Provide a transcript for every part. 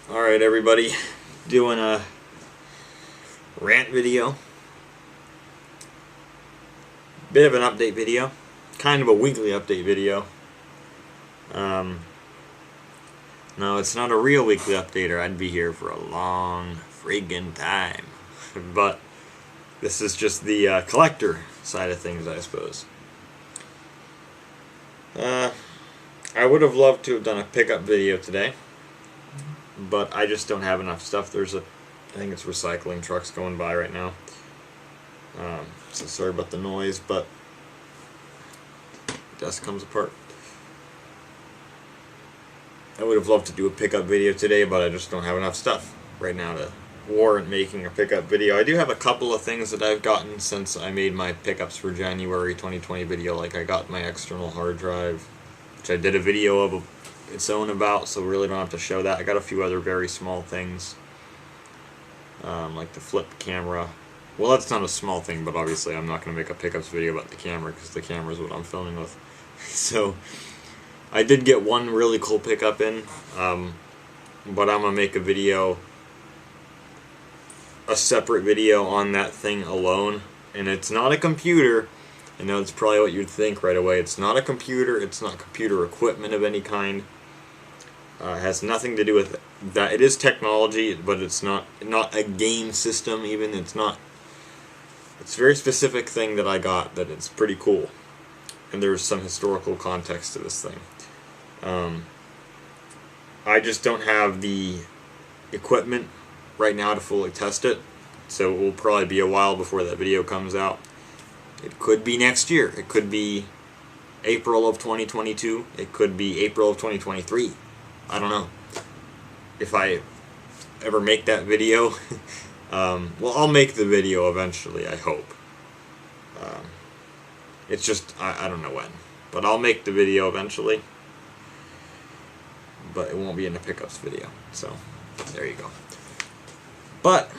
Alright everybody, doing a rant video. Bit of an update video. Kind of a weekly update video. No, it's not a real weekly update or I'd be here for a long friggin' time. But this is just the collector side of things, I suppose. I would have loved to have done a pickup video today, but I just don't have enough stuff. I think it's recycling trucks going by right now. So sorry about the noise, but desk comes apart. I would have loved to do a pickup video today, but I just don't have enough stuff right now to warrant making a pickup video. I do have a couple of things that I've gotten since I made my pickups for January 2020 video. Like I got my external hard drive, which I did a video of its own about, so really don't have to show that. I got a few other very small things, like the flip camera. Well, that's not a small thing, but obviously I'm not going to make a pickups video about the camera because the camera is what I'm filming with. So I did get one really cool pickup in, but I'm going to make a video, a separate video on that thing alone. And it's not a computer. I know it's probably what you'd think right away. It's not a computer. It's not computer equipment of any kind. It has nothing to do with that. It is technology, but it's not a game system even. It's a very specific thing that I got that it's pretty cool. And there's some historical context to this thing. I just don't have the equipment right now to fully test it, so it will probably be a while before that video comes out. It could be next year. It could be April of 2022. It could be April of 2023. I don't know if I ever make that video. Well, I'll make the video eventually, I hope. It's just, I don't know when. But I'll make the video eventually. But it won't be in the pickups video. So, there you go. But,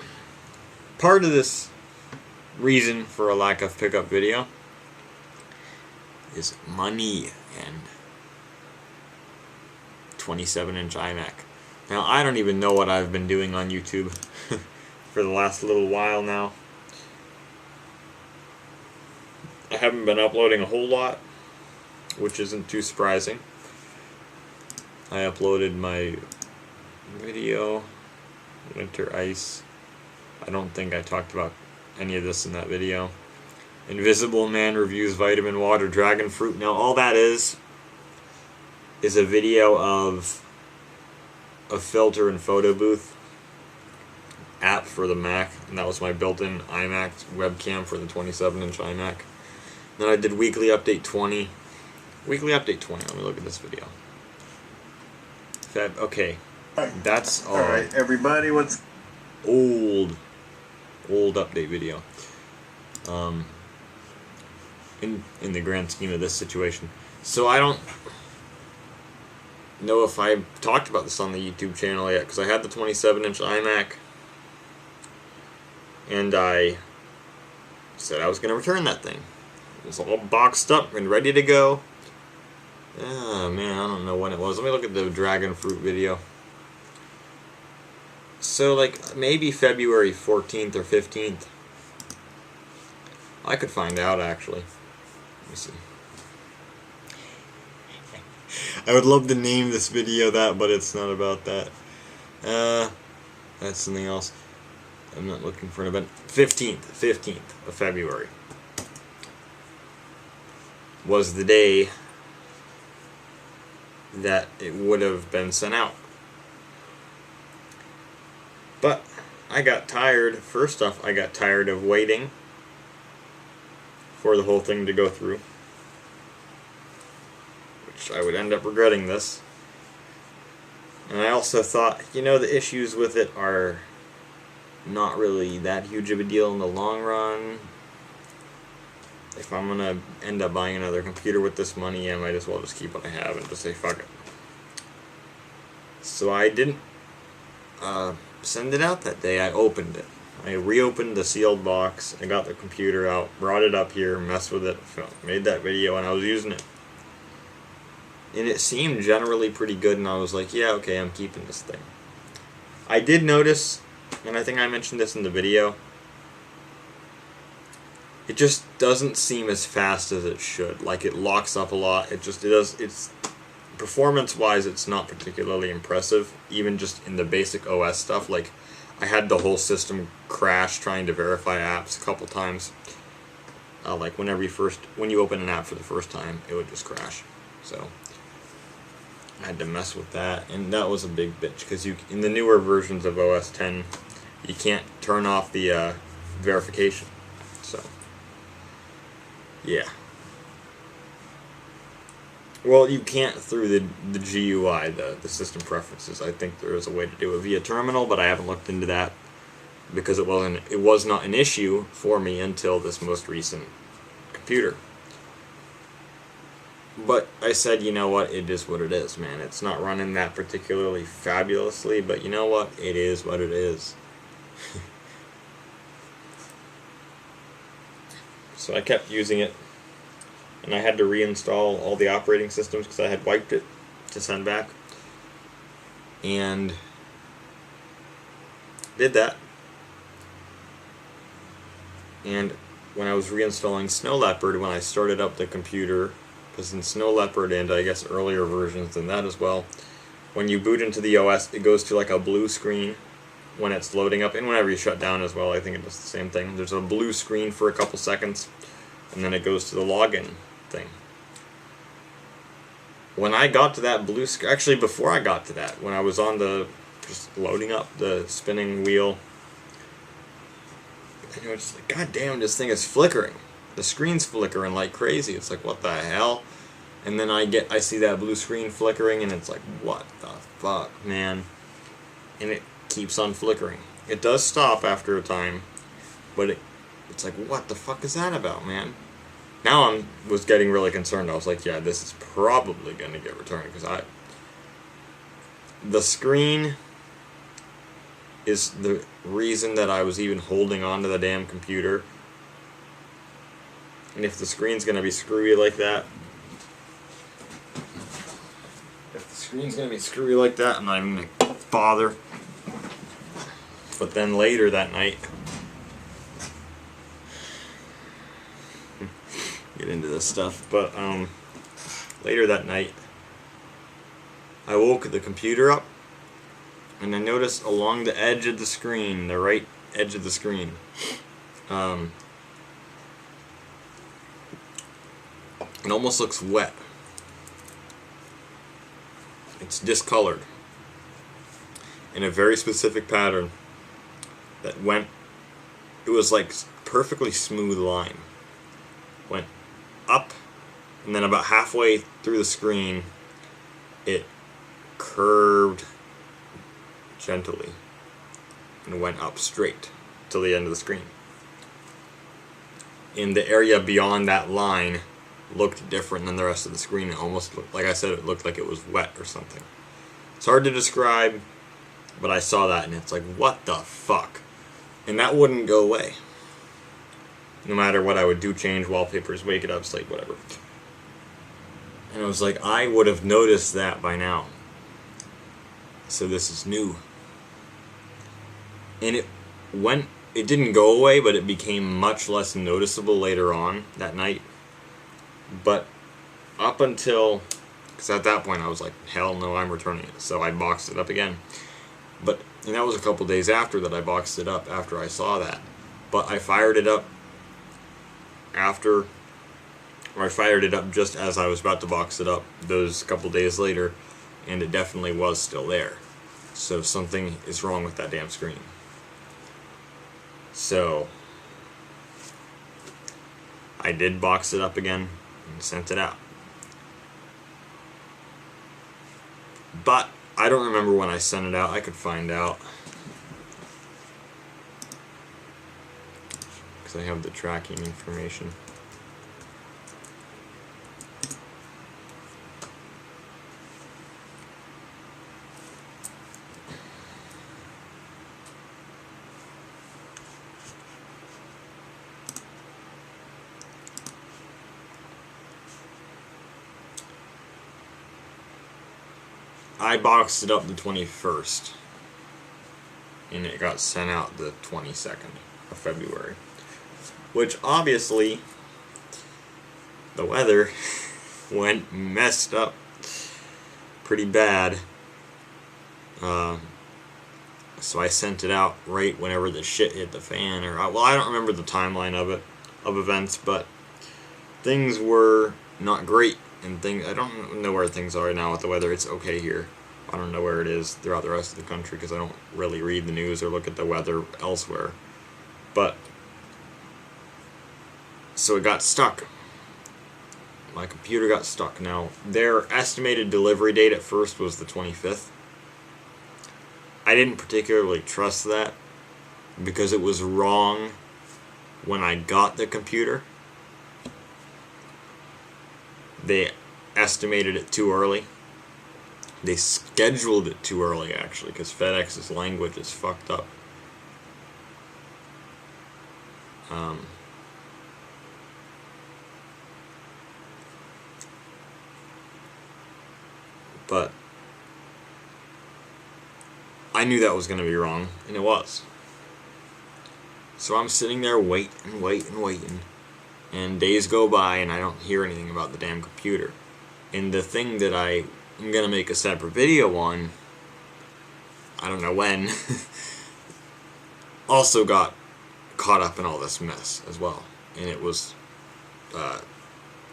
part of this reason for a lack of pickup video is money and 27-inch iMac. Now, I don't even know what I've been doing on YouTube for the last little while now. I haven't been uploading a whole lot, which isn't too surprising. I uploaded my video, Winter Ice. I don't think I talked about any of this in that video. Invisible Man reviews Vitamin Water Dragon Fruit. Now, all that is a video of a filter and photo booth app for the Mac, and that was my built-in iMac webcam for the 27-inch iMac. Then I did Weekly Update 20. Weekly Update 20, let me look at this video. Okay, that's all. Alright, everybody, what's... Old update video. In the grand scheme of this situation. So I don't know if I talked about this on the YouTube channel yet, because I had the 27-inch iMac, and I said I was going to return that thing. It was all boxed up and ready to go. Oh man, I don't know when it was. Let me look at the dragon fruit video. So like maybe February 14th or 15th. I could find out actually. Let me see. I would love to name this video that, but it's not about that. That's something else. I'm not looking for an event. 15th of February was the day that it would have been sent out. But I got tired. First off, I got tired of waiting for the whole thing to go through, which I would end up regretting this. And I also thought, you know, the issues with it are not really that huge of a deal in the long run. If I'm going to end up buying another computer with this money, I might as well just keep what I have and just say fuck it. So I didn't send it out that day. I opened it. I reopened the sealed box. I got the computer out, brought it up here, messed with it, made that video, and I was using it. And it seemed generally pretty good, and I was like, yeah, okay, I'm keeping this thing. I did notice, and I think I mentioned this in the video, it just doesn't seem as fast as it should. Like, it locks up a lot. It's performance-wise, it's not particularly impressive, even just in the basic OS stuff. Like, I had the whole system crash trying to verify apps a couple times. Like, when you open an app for the first time, it would just crash. So, I had to mess with that, and that was a big bitch, because in the newer versions of OS X, you can't turn off the verification. So, yeah. Well, you can't through the GUI, the system preferences. I think there is a way to do it via terminal, but I haven't looked into that because it was not an issue for me until this most recent computer. But I said, you know what, it is what it is, man. It's not running that particularly fabulously, but you know what, it is what it is. So I kept using it, and I had to reinstall all the operating systems because I had wiped it to send back, and did that. And when I was reinstalling Snow Leopard, when I started up the computer, because in Snow Leopard and I guess earlier versions than that as well, when you boot into the OS, it goes to like a blue screen when it's loading up, and whenever you shut down as well, I think it does the same thing. There's a blue screen for a couple seconds, and then it goes to the login thing. When I got to that blue screen, actually before I got to that, when I was on just loading up the spinning wheel, and it's like, god damn, this thing is flickering. The screen's flickering like crazy. It's like, what the hell? And then I see that blue screen flickering, and it's like, what the fuck, man? And it keeps on flickering. It does stop after a time, but it's like, what the fuck is that about, man? Now I was getting really concerned. I was like, yeah, this is probably going to get returned, because the screen is the reason that I was even holding on to the damn computer. And if the screen's going to be screwy like that, I'm not even going to bother. But then later that night, get into this stuff, but later that night, I woke the computer up, and I noticed along the edge of the screen, the right edge of the screen, it almost looks wet. It's discolored in a very specific pattern that it was like perfectly smooth line. Went up, and then about halfway through the screen, it curved gently and went up straight till the end of the screen. In the area beyond that line looked different than the rest of the screen. It almost looked, like I said, it looked like it was wet or something. It's hard to describe, but I saw that and it's like, what the fuck? And that wouldn't go away. No matter what I would do, change wallpapers, wake it up, sleep, whatever. And I was like, I would have noticed that by now. So this is new. And it didn't go away, but it became much less noticeable later on that night. But up until, because at that point I was like, hell no, I'm returning it. So I boxed it up again. And that was a couple days after that I boxed it up, after I saw that. But I fired it up just as I was about to box it up those couple days later, and it definitely was still there. So something is wrong with that damn screen. So I did box it up again and sent it out. But I don't remember when I sent it out. I could find out, because I have the tracking information. I boxed it up the 21st. and it got sent out the 22nd of February. Which obviously, the weather went messed up pretty bad. So I sent it out right whenever the shit hit the fan, or well, I don't remember the timeline of events, but things were not great, and I don't know where things are now with the weather. It's okay here. I don't know where it is throughout the rest of the country because I don't really read the news or look at the weather elsewhere. But so it got stuck. My computer got stuck. Now, their estimated delivery date at first was the 25th. I didn't particularly trust that because it was wrong when I got the computer. They estimated it too early. They scheduled it too early, actually, because FedEx's language is fucked up. But I knew that was going to be wrong, and it was. So I'm sitting there waiting, and days go by and I don't hear anything about the damn computer. And the thing that I'm going to make a separate video on, I don't know when, also got caught up in all this mess as well. And it was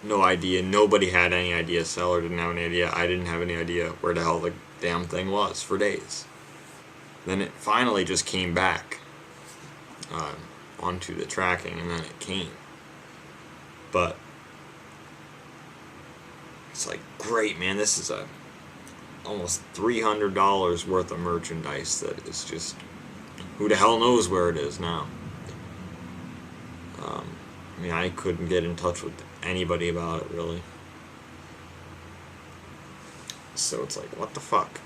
no idea, nobody had any idea, seller didn't have any idea, I didn't have any idea where the hell the damn thing was for days. Then it finally just came back onto the tracking, and then it came. But it's like, great, man, this is almost $300 worth of merchandise that is just, who the hell knows where it is now. I mean, I couldn't get in touch with anybody about it, really. So it's like, what the fuck?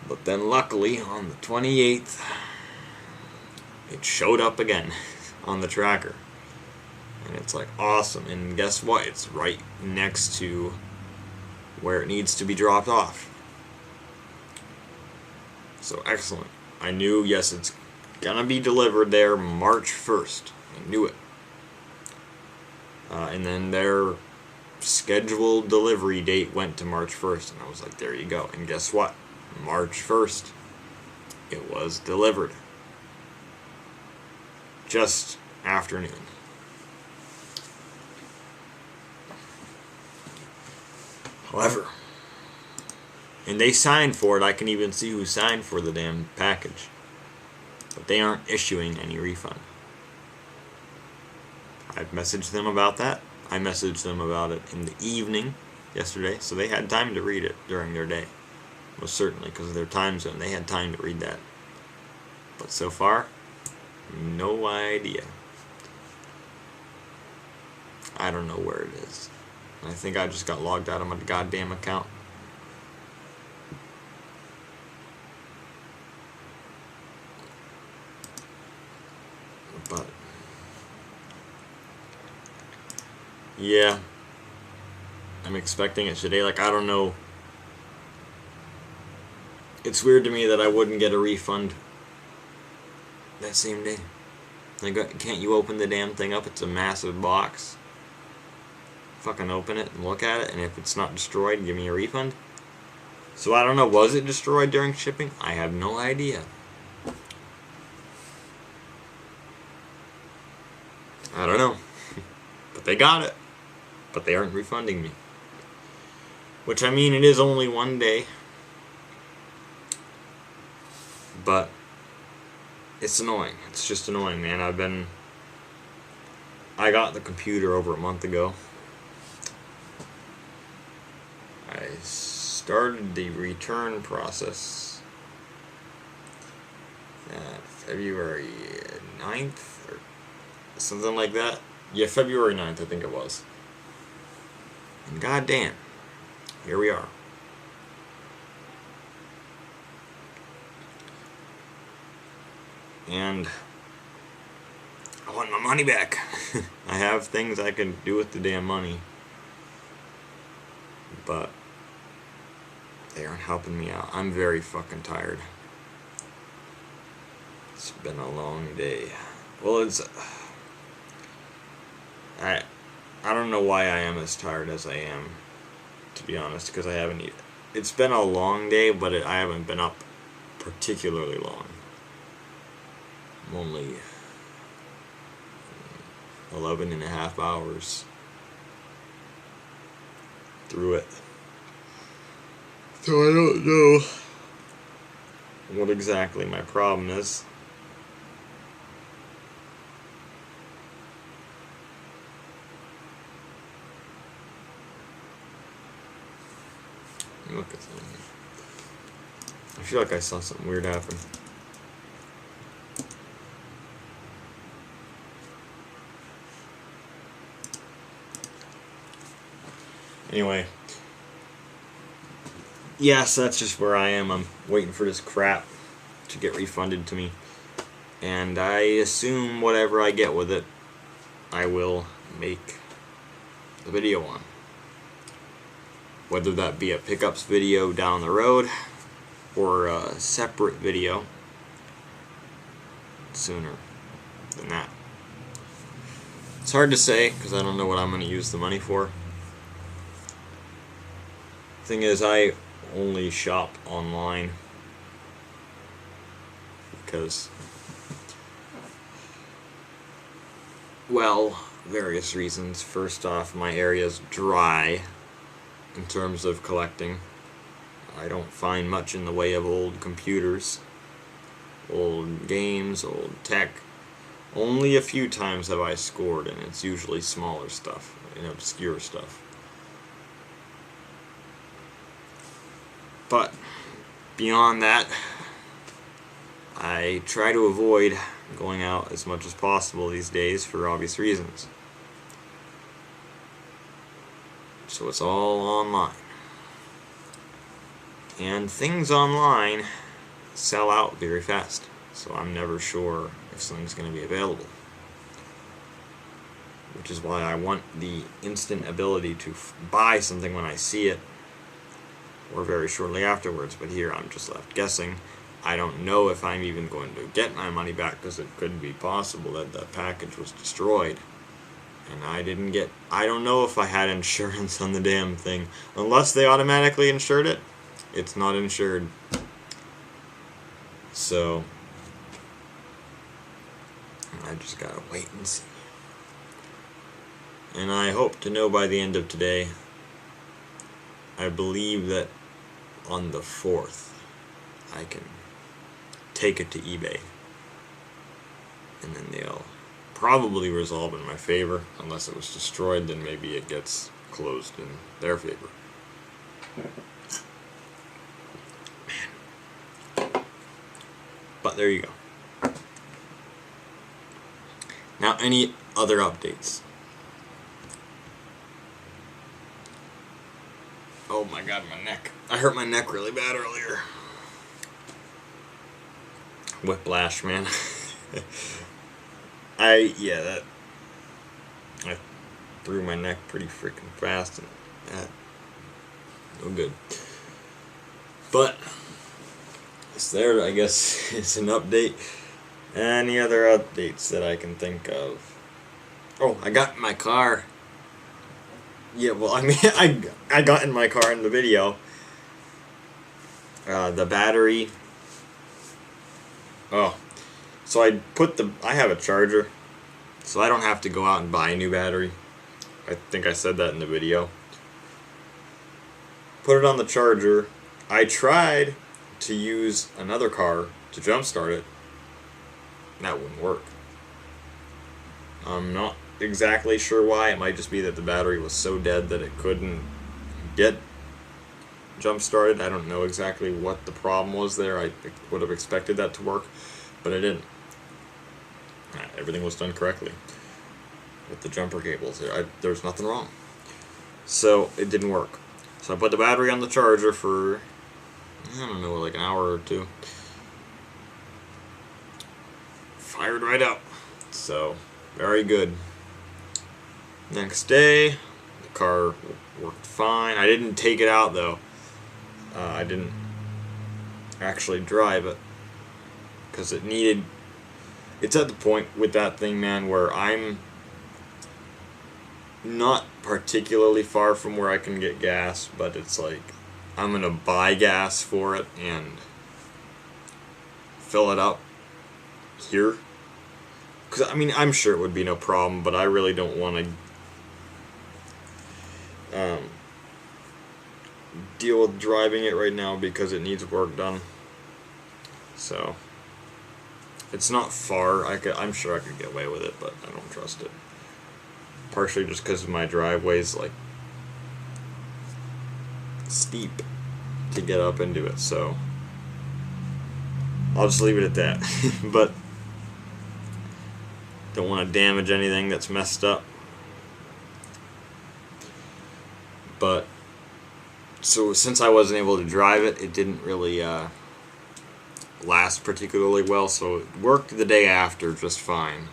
But then luckily, on the 28th, it showed up again on the tracker. And it's like, awesome. And guess what? It's right next to where it needs to be dropped off. So excellent. I knew, yes, it's gonna be delivered there March 1st. I knew it. And then their scheduled delivery date went to March 1st. And I was like, there you go. And guess what? March 1st, it was delivered. Just afternoon. However, and they signed for it. I can even see who signed for the damn package. But they aren't issuing any refund. I've messaged them about that. I messaged them about it in the evening yesterday, so they had time to read it during their day. Most certainly, because of their time zone, they had time to read that. But so far, no idea. I don't know where it is. I think I just got logged out of my goddamn account. But yeah, I'm expecting it today. Like, I don't know. It's weird to me that I wouldn't get a refund that same day. Like, can't you open the damn thing up? It's a massive box. Fucking open it and look at it, and if it's not destroyed, give me a refund. So I don't know, was it destroyed during shipping? I have no idea. I don't know. But they got it. But they aren't refunding me. Which, I mean, it is only one day. But it's annoying. It's just annoying, man. I got the computer over a month ago. I started the return process February 9th or something like that. Yeah, February 9th, I think it was. And goddamn, here we are. And I want my money back. I have things I can do with the damn money, but they aren't helping me out. I'm very fucking tired. It's been a long day. Well, it's... I don't know why I am as tired as I am, to be honest, because I haven't eaten. It's been a long day, but I haven't been up particularly long. I'm only 11.5 hours through it. So I don't know what exactly my problem is. Look at something. I feel like I saw something weird happen. Anyway. Yes, that's just where I am. I'm waiting for this crap to get refunded to me. And I assume whatever I get with it, I will make the video on. Whether that be a pickups video down the road or a separate video sooner than that. It's hard to say because I don't know what I'm going to use the money for. Thing is, I only shop online because, well, various reasons. First off, my area's dry in terms of collecting. I don't find much in the way of old computers, old games, old tech. Only a few times have I scored, and it's usually smaller stuff and obscure stuff. But beyond that, I try to avoid going out as much as possible these days for obvious reasons. So it's all online. And things online sell out very fast. So I'm never sure if something's going to be available. Which is why I want the instant ability to buy something when I see it, or very shortly afterwards. But here I'm just left guessing. I don't know if I'm even going to get my money back, because it could be possible that the package was destroyed. And I didn't get... I don't know if I had insurance on the damn thing. Unless they automatically insured it, it's not insured. So I just gotta wait and see. And I hope to know by the end of today. I believe that on the 4th I can take it to eBay, and then they'll probably resolve in my favor. Unless it was destroyed, then maybe it gets closed in their favor. But there you go. Now, any other updates? Oh my god, my neck. I hurt my neck really bad earlier. Whiplash, man. I threw my neck pretty freaking fast, and no good. But it's there, I guess. It's an update. Any other updates that I can think of? Oh, I got in my car. Yeah, well, I mean, I got in my car in the video. The battery. Oh, so I have a charger, so I don't have to go out and buy a new battery. I think I said that in the video. Put it on the charger. I tried to use another car to jumpstart it. That wouldn't work. I'm not exactly sure why. It might just be that the battery was so dead that it couldn't get jump started. I don't know exactly what the problem was there. I would have expected that to work, but it didn't. Everything was done correctly with the jumper cables. There's nothing wrong. So it didn't work. So I put the battery on the charger for, I don't know, like an hour or two. Fired right up. So, very good. Next day, the car worked fine. I didn't take it out though. I didn't actually drive it because it needed it's at the point with that thing, man, where I'm not particularly far from where I can get gas, but it's like I'm gonna buy gas for it and fill it up here. Because, I mean, I'm sure it would be no problem, but I really don't want to deal with driving it right now because it needs work done. So, it's not far. I'm sure I could get away with it, but I don't trust it. Partially just because my driveway's, like, steep to get up into it, so I'll just leave it at that. But don't want to damage anything that's messed up. But so since I wasn't able to drive it, it didn't really last particularly well, so it worked the day after just fine.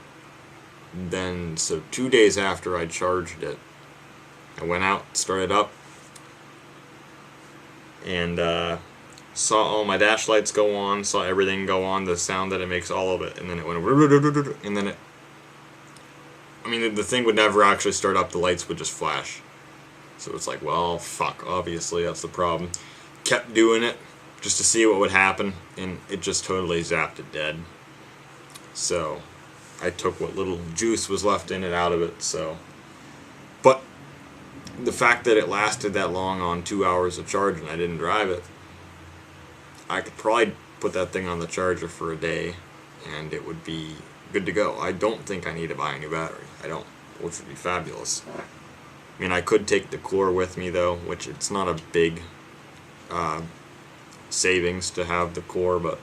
Then, so 2 days after I charged it, I went out, started up, and saw all my dash lights go on, saw everything go on, the sound that it makes, all of it, and then it went, and then it, I mean, the thing would never actually start up, the lights would just flash. So it's like, well, fuck, obviously that's the problem. Kept doing it just to see what would happen, and it just totally zapped it dead. So I took what little juice was left in it out of it, so. But the fact that it lasted that long on 2 hours of charge and I didn't drive it, I could probably put that thing on the charger for a day and it would be good to go. I don't think I need to buy a new battery. I don't, which would be fabulous. I mean, I could take the core with me though, which it's not a big savings to have the core, but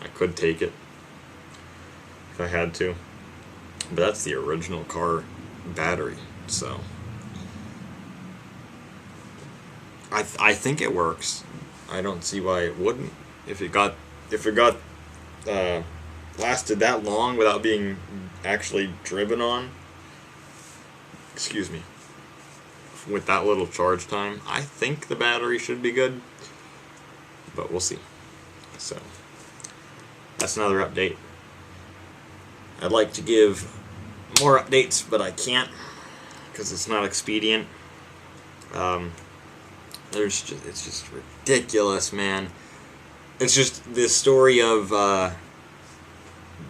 I could take it if I had to. But that's the original car battery, so I think it works. I don't see why it wouldn't. If it got lasted that long without being actually driven on, excuse me, with that little charge time, I think the battery should be good, but we'll see. So that's another update. I'd like to give more updates, but I can't because it's not expedient. It's just ridiculous, man. It's just the story of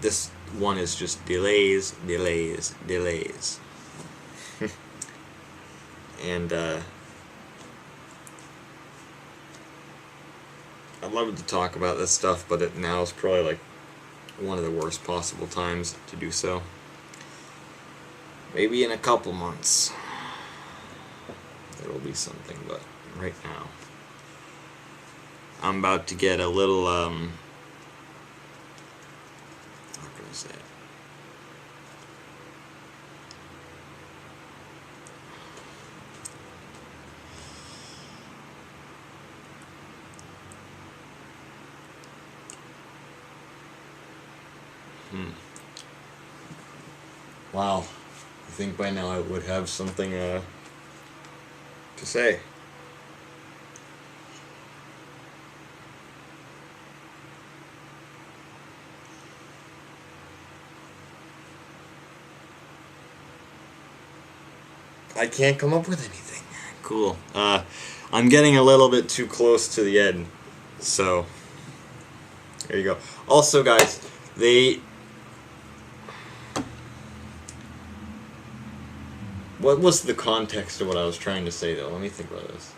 this one is just delays. And I'd love to talk about this stuff, but now is probably like one of the worst possible times to do so. Maybe in a couple months it'll be something, but right now I'm about to get a little how can I say it? Wow, I think by now I would have something to say. I can't come up with anything. Cool. I'm getting a little bit too close to the end, so there you go. Also, guys, what was the context of what I was trying to say, though? Let me think about this.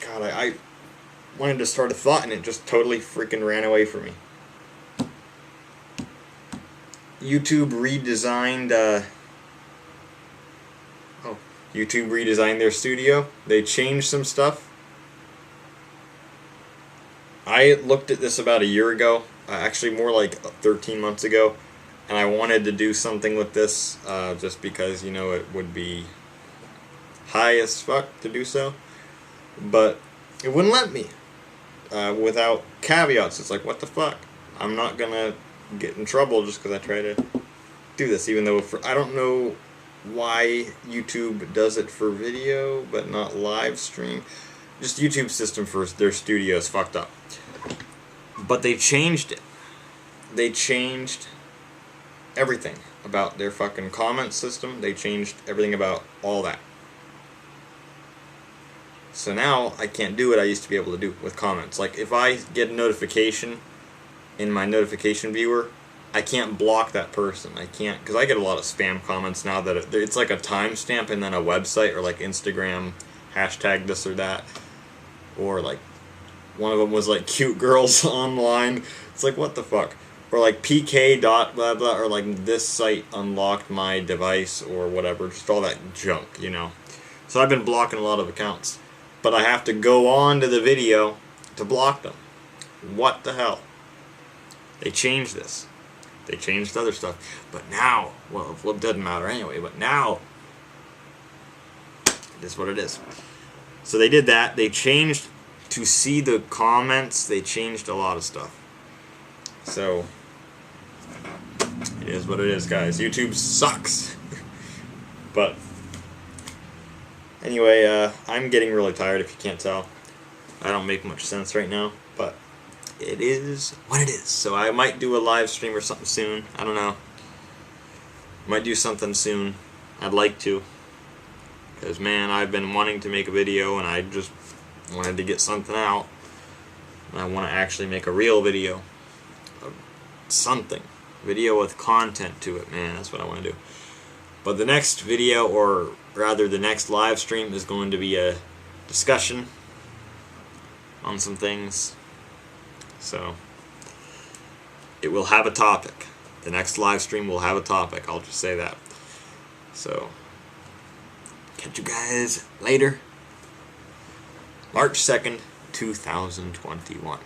God, I wanted to start a thought and it just totally freaking ran away from me. YouTube redesigned, YouTube redesigned their studio. They changed some stuff. I looked at this about a year ago, actually more like 13 months ago, and I wanted to do something with this just because, you know, it would be high as fuck to do so, but it wouldn't let me without caveats. It's like, what the fuck? I'm not gonna get in trouble just because I try to do this, even though I don't know why YouTube does it for video but not live stream. just YouTube system for their studio is fucked up. But they changed it. They changed everything about their fucking comment system. They changed everything about all that. So now I can't do what I used to be able to do with comments. Like if I get a notification in my notification viewer, I can't block that person. I can't, because I get a lot of spam comments now that it's like a timestamp and then a website, or like Instagram hashtag this or that, or like one of them was like cute girls online. It's like, what the fuck? Or like PK dot blah blah, or like this site unlocked my device, or whatever. Just all that junk, you know. So I've been blocking a lot of accounts, but I have to go on to the video to block them. What the hell? They changed this. They changed other stuff. But now, well, it doesn't matter anyway, but now it is what it is. So they did that. They changed to see the comments. They changed a lot of stuff. So it is what it is, guys. YouTube sucks. But anyway, I'm getting really tired, if you can't tell. I don't make much sense right now, but it is what it is. So I might do a live stream or something soon. I don't know. Might do something soon. I'd like to. Because, man, I've been wanting to make a video, and I just wanted to get something out. And I want to actually make a real video. Something. Video with content to it, man. That's what I want to do. But the next video, or rather the next live stream, is going to be a discussion on some things. So it will have a topic. The next live stream will have a topic. I'll just say that. So catch you guys later. March 2nd, 2021.